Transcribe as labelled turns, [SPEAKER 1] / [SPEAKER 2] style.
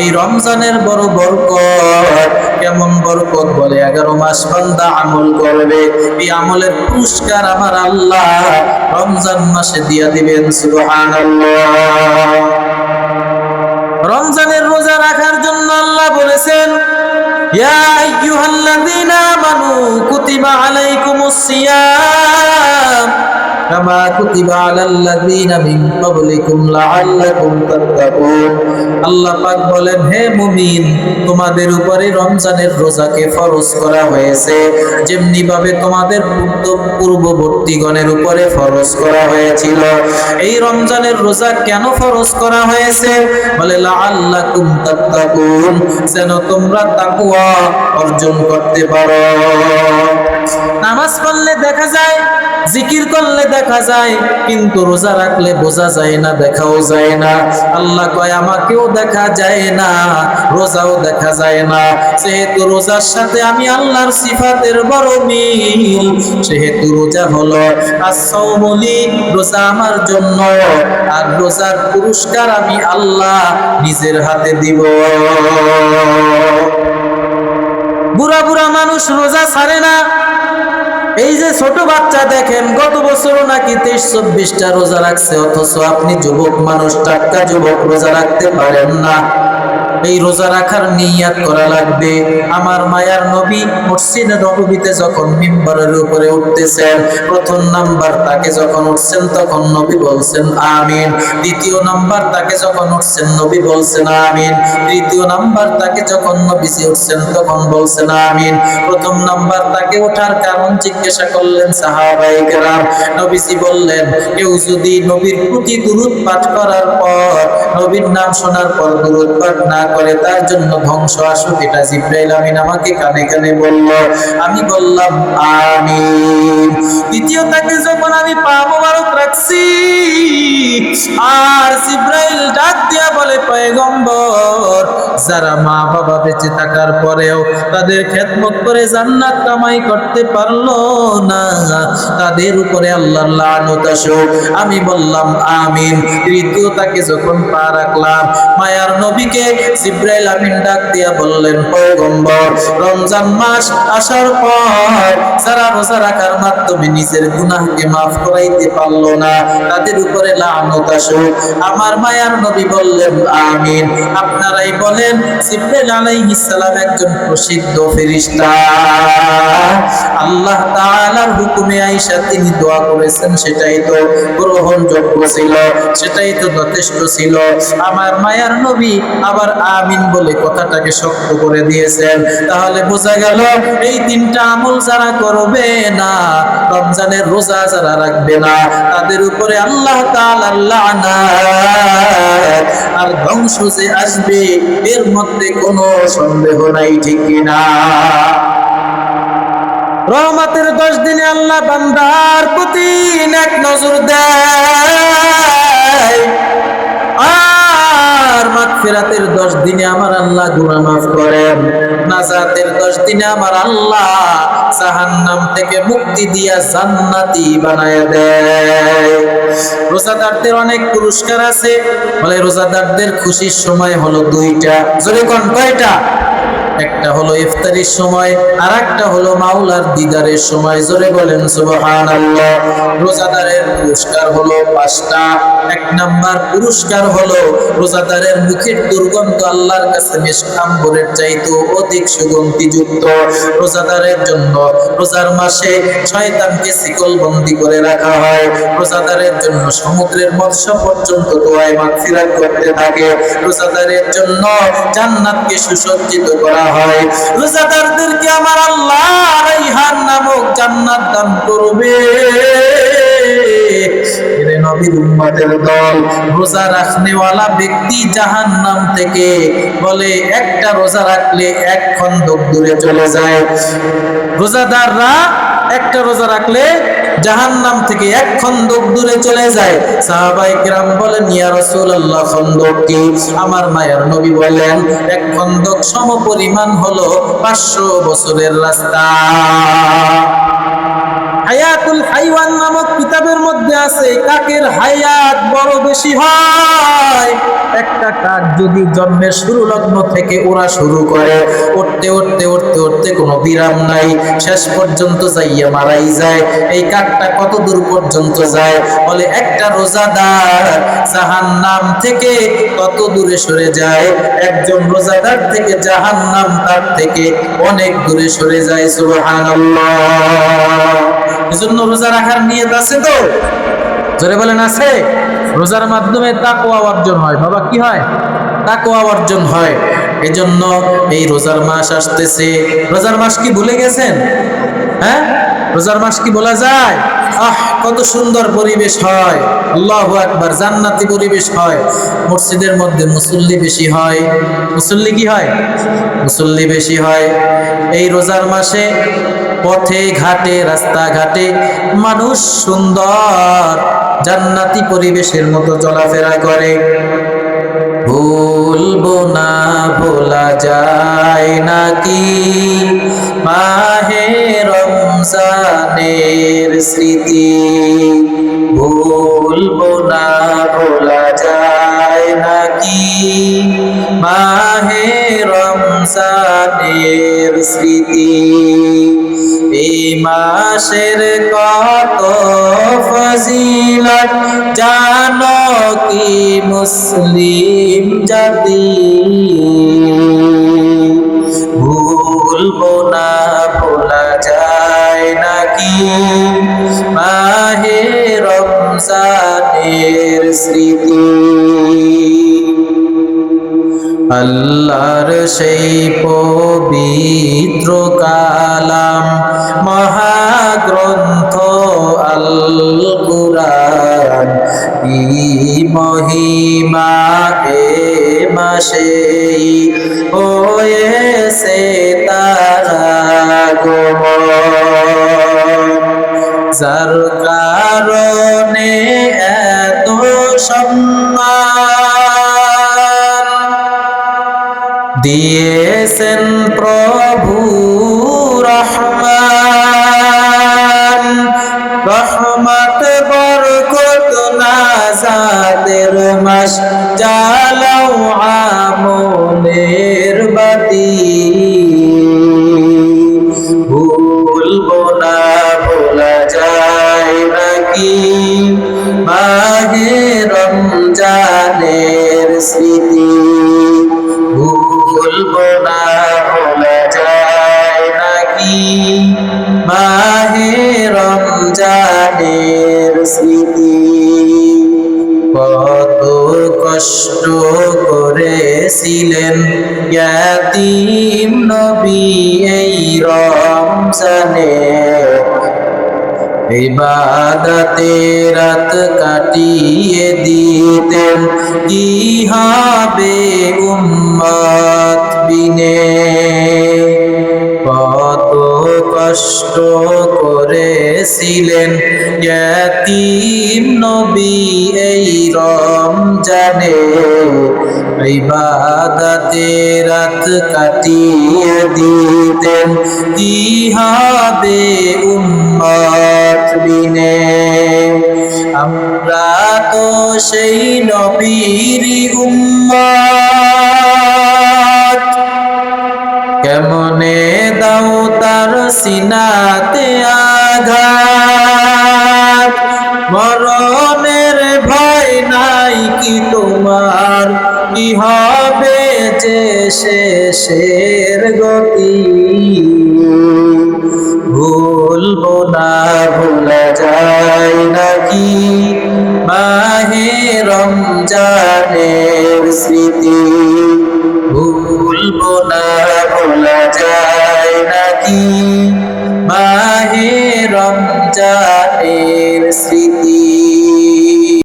[SPEAKER 1] এই রমজানের বড় বরকত। কেমন বরকত বলে, 11 মাস বান্দা আমল করবে, এই আমলের পুরস্কার আমার আল্লাহ রমজান মাসে দিয়া দিবেন। সুবহানাল্লাহ। রমজানের রোজা রাখার জন্য আল্লাহ বলেছেন, ইয়া আইয়ুহাল্লাযীনা আমানু কুতিবা আলাইকুমুস সিয়াম কামা কুতিবা আলাল্লাযীনা মিন ক্বাবলিকুম লাআল্লাকুম তাত্তাকুন। আল্লাহ পাক বলেন, হে মুমিন, তোমাদের উপরে রমজানের রোজাকে ফরজ করা হয়েছে যেমনি ভাবে তোমাদের পূর্ববর্তীগণের উপরে ফরজ করা হয়েছিল। এই রমজানের রোজা কেন ফরজ করা হয়েছে? বলে লাআল্লাকুম তাত্তাকুন, যেন তোমরা তাকওয়া অর্জন করতে পারো। নামাজ পড়লে দেখা যায়, জিকির করলে দেখা যায়, কিন্তু রোজা রাখলে বোঝা যায় না, দেখাও যায় না। আল্লাহ কয়, আমাকেও দেখা যায় না, রোজাও দেখা যায় না। যেহেতু রোজার সাথে আমি আল্লাহর সিফাতের বড় মিল, সেহেতু রোজা হলো as-সাওমু লি, রোজা আমার জন্য, আর রোজার পুরস্কার আমি আল্লাহ নিজের হাতে দিব। বুড়া বুড়া মানুষ রোজা ছাড়ে না। এই যে ছোট বাচ্চা দেখেন, গত বছরও নাকি 23-24টা রোজা রাখছে, অথচ আপনি যুবক মানুষ, টাটকা যুবক, রোজা রাখতে পারেন না। এই রোজা রাখার নিয়ত করা লাগবে। আমার মায়ার নবী মসজিদে নববীতে যখন মিম্বরের উপরে উঠতেছেন, প্রথম নাম্বার তাকে যখন উঠছেন তখন নবী বলছেন আমিন। দ্বিতীয় নাম্বার তাকে যখন উঠছেন নবী বলছেন আমিন। তৃতীয় নাম্বার তাকে যখন নবীজি উঠছেন তখন বলছেন আমিন। প্রথম নাম্বার তাকে ওঠার কারণ জিজ্ঞাসা করলেন সাহাবায়ে কেরাম। নবীজি বললেন, কেউ যদি নবীর প্রতি দুরূদ পাঠ করার পর, নবীর নাম শোনার পর দুরূদ পাঠ না করে, তার জন্য ধ্বংস আসুক। এটা জিবরাইল আমিন আমাকে কানে কানে বলল, আমি বললাম আমিন। দ্বিতীয় তাকে যখন আমি পা মোবারক রাখছি, আর জিবরাইল ডাক দিয়া বলে, পয়গম্বর, যারা মা বাবা বেঁচে থাকার পরেও তাদের খেদমত করে জান্নাত কামাই করতে পারলো না, তাদের উপরে আল্লাহর লানত আসুক। আমি বললাম আমিন। তৃতীয় তাকে যখন পা রাখলাম, মায়ার নবীকে জিবরাইল আমিন ডাক দিয়া বললেন, পয়গম্বর, রমজান মাস আসার পর যারা রোজা রাখার মাধ্যমে নিজের গুনাহকে মাফ করাইতে পারলো না, তাদের উপরে লানত আসুক। আমার মায়ার নবী বললেন আমিন। আপনারাই বলেন, জিবরাইল আলাইহিস সালাম একজন প্রসিদ্ধ ফেরেশতা, আল্লাহ তাআলার হুকুমে আয়েশা তিনি দোয়া করেছেন, সেটাই তো গ্রহণযোগ্য ছিল, সেটাই তো যথেষ্ট ছিল। আমার মায়ার নবী আবার আমিন বলে কথাটাকে শক্ত করে দিয়েছেন। তাহলে বোঝা গেল, এই তিনটা আমল যারা করবে না, রমজানের রোজা যারা রাখবে না, তাদের উপরে আল্লাহ তাআলার লানাত আর ধ্বংস যে আসবে, এর মধ্যে কোনো সন্দেহ নাই, ঠিক কিনা? রহমতের 10 দিনে আল্লাহ বান্দার প্রতি নেক নজর দেয়, আর মাগফিরাতের 10 দিনে আমার আল্লাহ গুনাহ মাফ করেন। নাজাতের 10 দিনে আমার আল্লাহ জাহান্নাম থেকে মুক্তি দিয়া জান্নাতি বানায়া দেয়। রোজাদারদের অনেক পুরস্কার আছে। বলে রোজাদারদের খুশির সময় হলো 2টা। জোরে কোন কয়টা? একটা হলো ইফতারির সময়, আর একটা হলো মাওলার দিদারের সময়। জোরে বলেন সুবহানাল্লাহ। রোজাদারের পুরস্কার হলো 5টা। 1 নাম্বার পুরস্কার হলো রোজাদারের মুখের দুর্গন্ধ আল্লাহর কাছে মিষ্টাম্বরের চাইতে অধিক সুগন্ধিযুক্ত। রোজাদারের জন্য রোজার মাসে শয়তানকে শিকলবন্দি করে রাখা হয়। রোজাদারের জন্য সমুদ্রের মৎস্য পর্যন্ত দোয়ায় মাগফিরাত করতে থাকে। রোজাদারের জন্য জান্নাতকে সুসজ্জিত করা হয়। রোজাদারদেরকে আমার আল্লাহ রাইহান নামক জান্নাত দান করবে। এরে নবীর উম্মতের দল, রোজা রাখনেওয়ালা ব্যক্তি জাহান্নাম থেকে বলে একটা রোজা রাখলে 1 খন্দক দূরে চলে যায়। রোজাদাররা একটা রোজা রাখলে জাহান্নাম থেকে 1 খন্দক দূরে চলে যায়। সাহাবায়ে কেরাম বলেন, ইয়া রাসূলুল্লাহ, খন্দক কি? আমার মায়ার নবী বলেন, 1 খন্দক সমপরিমাণ হলো 500 বছরের রাস্তা। হায়াতুল হাইওয়ান নামক কিতাবের মধ্যে আছে কাকের হায়াত বড় বেশি হয়। একটা কাক যদি জন্মের শুরু লগ্ন থেকে ওরা শুরু করে, উঠতে উঠতে উঠতে উঠতে কোনো বিরাম নাই, শেষ পর্যন্ত যাইয়া মারাই যায়। এই কাকটা কত দূর পর্যন্ত যায়? বলে একটা রোজাদার জাহান্নাম থেকে কত দূরে সরে যায়। একজন রোজাদার থেকে জাহান্নাম তার থেকে অনেক দূরে সরে যায়। সুবহানাল্লাহ। এজন্য রোজা রাখার নিয়ত আছে তো? জোরে বলেন আছে? রোজার মাধ্যমে তাকওয়া অর্জন হয়। বাবা কি হয়? তাকওয়া অর্জন হয়। এজন্য এই রোজার মাস আসতেছে। রোজার মাস কি ভুলে গেছেন? হ্যাঁ, রোজার মাস কি বলা যায়? কত সুন্দর পরিবেশ হয়, আল্লাহু আকবার, জান্নাতি পরিবেশ হয়। মসজিদের মধ্যে মুসল্লি বেশি হয়। মুসল্লি কি হয়? মুসল্লি বেশি হয়। এই রোজার মাসে পথে ঘাটে রাস্তাঘাটে মানুষ সুন্দর জান্নাতি পরিবেশের মতো চলাফেরা করে। ভুলবো না, ভোলা যায় নাকি মাহে রমজানের স্মৃতি? ভুলবো না, ভোলা যায় নাকি মাহে রমজানের স্মৃতি? এই মাসের কত ফজিলত জানো কি মুসলিম জাতি? ভুলবো না, ভোলা যায় নাকি মাহে রমজানের স্মৃতি? আল্লাহর সেই পবিত্র কালাম মহাগ্রন্থ আল কুরআন, কি মহিমা এ মাসে হয়েছে তার আগমন, যার কারণে এত সম্মান দিয়েছেন প্রভু রহমান। রহমত বরকত নাজাতের মাস, জ্বালাও আমলের বাতি। ভুলবো না, ভোলা যায় নাকি মাহে রমজানের স্মৃতি? ভুলবো না, ভোলা যায় নাকি মাহে রমজানের স্মৃতি? কত কষ্ট করেছিলেন ইয়াতীম নবী এই রমজানে, ইবাদতে রাত কাটিয়ে দিতেন, কি হবে উম্মত বিনে? কত কষ্ট করেছিলেন ইয়াতীম নবী এই রমজানে, ইবাদতে রাত কাটিয়ে দিতেন, কি হবে উম্মত বিনে? আমরা তো সেই নবীর উম্মত, কেমনে দাও তার সিনাতে আঘাত? মরণের ভয় নাই কি তোমার? কি হবে যে শেষের গতি? ভুলবো না, ভোলা যায় নাকি মাহে রমজানের স্মৃতি? ভুলবো না, ভোলা যায় নাকি মাহে রমজানের স্মৃতি?